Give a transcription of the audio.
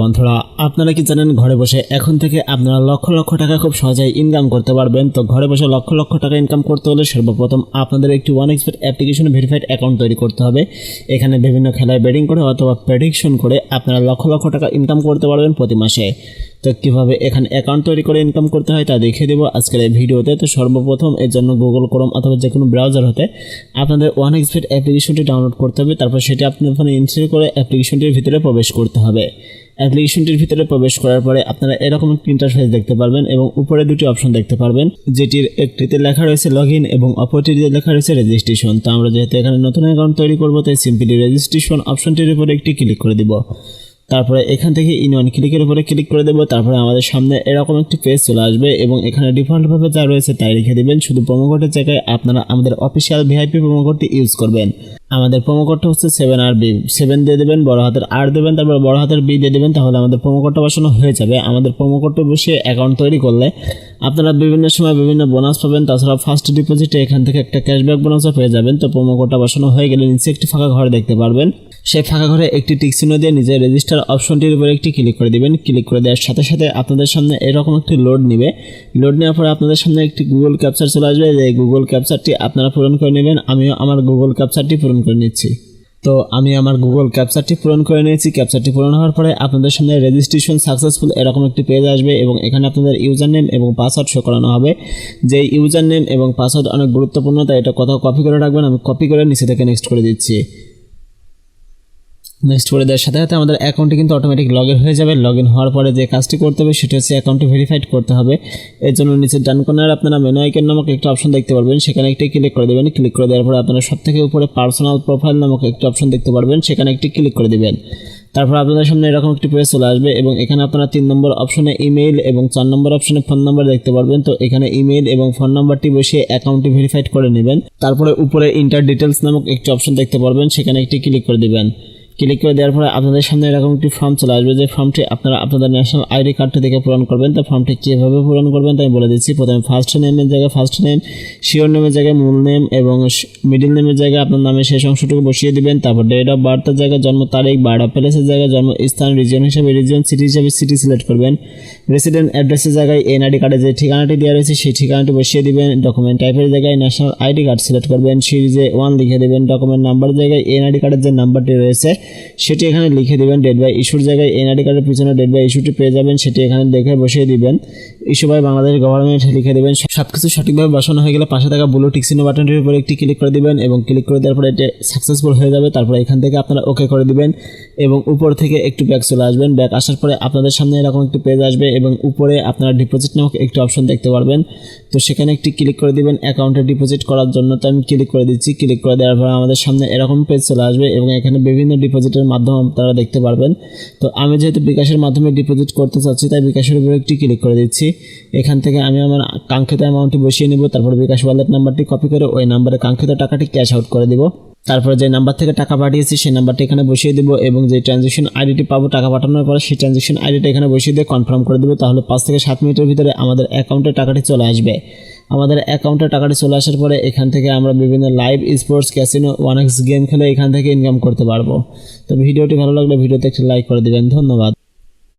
বন্ধুরা, আপনারা কি জানেন ঘরে বসে এখন থেকে আপনারা লক্ষ লক্ষ টাকা খুব সহজেই ইনকাম করতে পারবেন। তো ঘরে বসে লক্ষ লক্ষ টাকা ইনকাম করতে হলে সর্বপ্রথম আপনাদের একটি OneXBet অ্যাপ্লিকেশনে ভেরিফাইড অ্যাকাউন্ট তৈরি করতে হবে। এখানে বিভিন্ন খেলায় বেটিং করে অথবা প্রেডিকশন করে আপনারা লক্ষ লক্ষ টাকা ইনকাম করতে পারবেন প্রতি মাসে। তো কীভাবে এখানে অ্যাকাউন্ট তৈরি করে ইনকাম করতে হয় তা দেখিয়ে দেবো আজকের এই ভিডিওতে। তো সর্বপ্রথম এর জন্য গুগল ক্রোম অথবা যে কোনো ব্রাউজার হতে আপনাদের OneXBet অ্যাপ্লিকেশনটি ডাউনলোড করতে হবে। তারপর সেটি আপনার ফোনে ইনস্টল করে অ্যাপ্লিকেশনটির ভিতরে প্রবেশ করতে হবে। অ্যাপ্লিকেশনটির ভিতরে প্রবেশ করার পরে আপনারা এরকম একটি ইন্টারফেস দেখতে পারবেন এবং উপরে দুটি অপশন দেখতে পারবেন, যেটির একটিতে লেখা রয়েছে লগইন এবং অপরটিতে লেখা রয়েছে রেজিস্ট্রেশন। তো আমরা যেহেতু এখানে নতুন অ্যাকাউন্ট তৈরি করবো তাই সিম্পলি রেজিস্ট্রেশন অপশনটির উপরে একটি ক্লিক করে দিব। তারপরে এখান থেকে ইন ওয়ান ক্লিকের উপরে ক্লিক করে দেবো। তারপরে আমাদের সামনে এরকম একটি পেজ চলে আসবে এবং এখানে ডিফল্টভাবে যা রয়েছে তাই লিখে দেবেন। শুধু প্রোমো কোডের জায়গায় আপনারা আমাদের অফিসিয়াল ভিআইপি প্রোমো কোডটি ইউজ করবেন। আমাদের প্রোমো কোডটা হচ্ছে 7RB, 7 দিয়ে দেবেন, বড় হাতের R দেবেন, তারপর বড় হাতের B দিয়ে দেবেন, তাহলে আমাদের প্রোমো কোডটা বসানো হয়ে যাবে। আমাদের প্রোমো কোডটা বসিয়ে অ্যাকাউন্ট তৈরি করলে আপনারা বিভিন্ন সময় বিভিন্ন বোনাস পাবেন। তাছাড়া ফার্স্ট ডিপোজিটে এখান থেকে একটা ক্যাশব্যাক বোনাসও পেয়ে যাবেন। তো প্রোমো কোডটা বসানো হয়ে গেলে নিচে একটি ফাঁকা ঘর দেখতে পারবেন। সেই ফাঁকা ঘরে একটি টিক চিহ্ন দিয়ে নিজের রেজিস্টার অপশনটির উপরে একটি ক্লিক করে দিবেন। ক্লিক করে দেওয়ার সাথে সাথে আপনাদের সামনে এরকম একটি লোড নেবে। লোড নেওয়ার পরে আপনাদের সামনে একটি গুগল ক্যাপচার চলে আসবে। এই গুগল ক্যাপচারটি আপনারা পূরণ করে নেবেন। আমিও আমার গুগল ক্যাপচারটি পূরণ করে নিচ্ছি। তো আমি আমার গুগল ক্যাপচারটি পূরণ করে নিয়েছি। ক্যাপচারটি পূরণ হওয়ার পরে আপনাদের সামনে রেজিস্ট্রেশন সাকসেসফুল এরকম একটি পেজ আসবে এবং এখানে আপনাদের ইউজার নেম এবং পাসওয়ার্ড শো করানো হবে। যে ইউজার নেম এবং পাসওয়ার্ড অনেক গুরুত্বপূর্ণ, তাই এটা কোথাও কপি করে রাখবেন। আমি কপি করে নিচে থেকে নেক্সট করে দিচ্ছি। নেক্সট করে দেওয়ার সাথে সাথে আমাদের অ্যাকাউন্টে কিন্তু অটোমেটিক লগ ইন হয়ে যাবে। লগ ইন হওয়ার পরে যে কাজটি করতে হবে সেটা হচ্ছে অ্যাকাউন্টটি ভেরিফাইড করতে হবে। এর জন্য নিচে ডান কর্নারে আপনারা মেনু আইকন নামক একটা অপশন দেখতে পারবেন, সেখানে একটি ক্লিক করে দেবেন। ক্লিক করে দেওয়ার পরে আপনারা সবথেকে উপরে পার্সোনাল প্রোফাইল নামক একটা অপশন দেখতে পারবেন, সেখানে একটি ক্লিক করে দেবেন। তারপর আপনাদের সামনে এরকম একটি পেজ চলে আসবে এবং এখানে আপনারা 3 নম্বর অপশনে ইমেইল এবং 4 নম্বর অপশনে ফোন নাম্বার দেখতে পারবেন। তো এখানে ইমেইল এবং ফোন নাম্বারটি বসিয়ে অ্যাকাউন্টটি ভেরিফাইড করে নেবেন। তারপরে উপরে ইন্টার ডিটেলস নামক একটি অপশন দেখতে পারবেন, সেখানে একটি ক্লিক করে দেবেন। ক্লিক করে দেওয়ার পরে আপনাদের সামনে এরকম একটি ফর্ম চলে আসবে, যে ফর্মটি আপনারা আপনাদের ন্যাশনাল আইডি কার্ডটি দেখে পূরণ করবেন। তো ফর্মটি কীভাবে পূরণ করবেন তাই বলে দিচ্ছি। প্রথমে ফার্স্ট নেমের জায়গায় ফার্স্ট নেম, শিওর নেমের জায়গায় মূল নেম এবং মিডিল নেমের জায়গায় আপনার নামের শেষ অংশটুকু বসিয়ে দিবেন। তারপর ডেট অফ বার্থের জায়গায় জন্ম তারিখ, বার্থ প্লেসের জায়গায় জন্ম স্থান, রিজিয়ন হিসেবে রিজিয়ন, সিটি হিসেবে সিটি সিলেক্ট করবেন। রেসিডেন্ট অ্যাড্রেসের জায়গায় এনআইডি কার্ডে যে ঠিকানাটি দেওয়া রয়েছে সেই ঠিকানাটি বসিয়ে দিবেন। ডকুমেন্ট টাইপের জায়গায় ন্যাশনাল আইডি কার্ড সিলেক্ট করবেন, সিরিজে 1 লিখে দেবেন। ডকুমেন্ট নাম্বারের জায়গায় এনআইডি কার্ডের যে নাম্বারটি রয়েছে সেটি এখানে লিখে দিবেন। ডেট বাই ইস্যুর জায়গায় এনআইডি কার্ডের পিছনে ডেট বাই ইস্যুটি পেয়ে যাবেন, সেটি এখানে দেখে বসিয়ে দিবেন। ইস্যু বাই বাংলাদেশ গভর্নমেন্ট লিখে দেবেন। সবকিছু সঠিকভাবে বসানো হয়ে গেলে পাশে থাকা ব্লু টিক চিহ্ন বাটনটির উপরে একটি ক্লিক করে দিবেন এবং ক্লিক করে দেওয়ার পরে এটা সাকসেসফুল হয়ে যাবে। তারপরে এখান থেকে আপনারা ওকে করে দিবেন এবং উপর থেকে একটু ব্যাক চলে আসবেন। ব্যাক আসার পরে আপনাদের সামনে এরকম একটি পেজ আসবে এবং উপরে আপনারা ডিপোজিট নামক একটি অপশন দেখতে পারবেন। তো সেখানে একটি ক্লিক করে দিবেন অ্যাকাউন্টে ডিপোজিট করার জন্য। তো আমি ক্লিক করে দিচ্ছি। ক্লিক করে দেওয়ার পরে আমাদের সামনে এরকম পেজ চলে আসবে এবং এখানে বিভিন্ন ডিপোজিটের মাধ্যমে আপনারা দেখতে পারবেন। তো আমি যেহেতু বিকাশের মাধ্যমে ডিপোজিট করতে চাচ্ছি তাই বিকাশের উপরে একটি ক্লিক করে দিচ্ছি। এখান থেকে আমি আমার কাঙ্ক্ষিত অ্যামাউন্টটি বসিয়ে নিব। তারপর বিকাশ ওয়ালেট নাম্বারটি কপি করে ওই নাম্বারে কাঙ্ক্ষিত টাকাটি ক্যাশ আউট করে দিব। তারপরে যে নাম্বার থেকে টাকা পাঠিয়েছি সেই নাম্বারটি এখানে বসিয়ে দেবো এবং যে ট্রানজ্যাকশন আইডিটি পাবো টাকা পাঠানোর পরে সেই ট্রানজ্যাকশন আইডিটা এখানে বসিয়ে দিয়ে কনফার্ম করে দেবো। তাহলে 5 থেকে 7 মিনিটের ভিতরে আমাদের অ্যাকাউন্টে টাকাটি চলে আসবে। আমাদের অ্যাকাউন্টে টাকাটি চলে আসার পরে এখান থেকে আমরা বিভিন্ন live sports, casino, OneX game খেলে এখান থেকে ইনকাম করতে পারবো। তো ভিডিওটি ভালো লাগলে ভিডিওতে একটি লাইক করে দেবেন। ধন্যবাদ।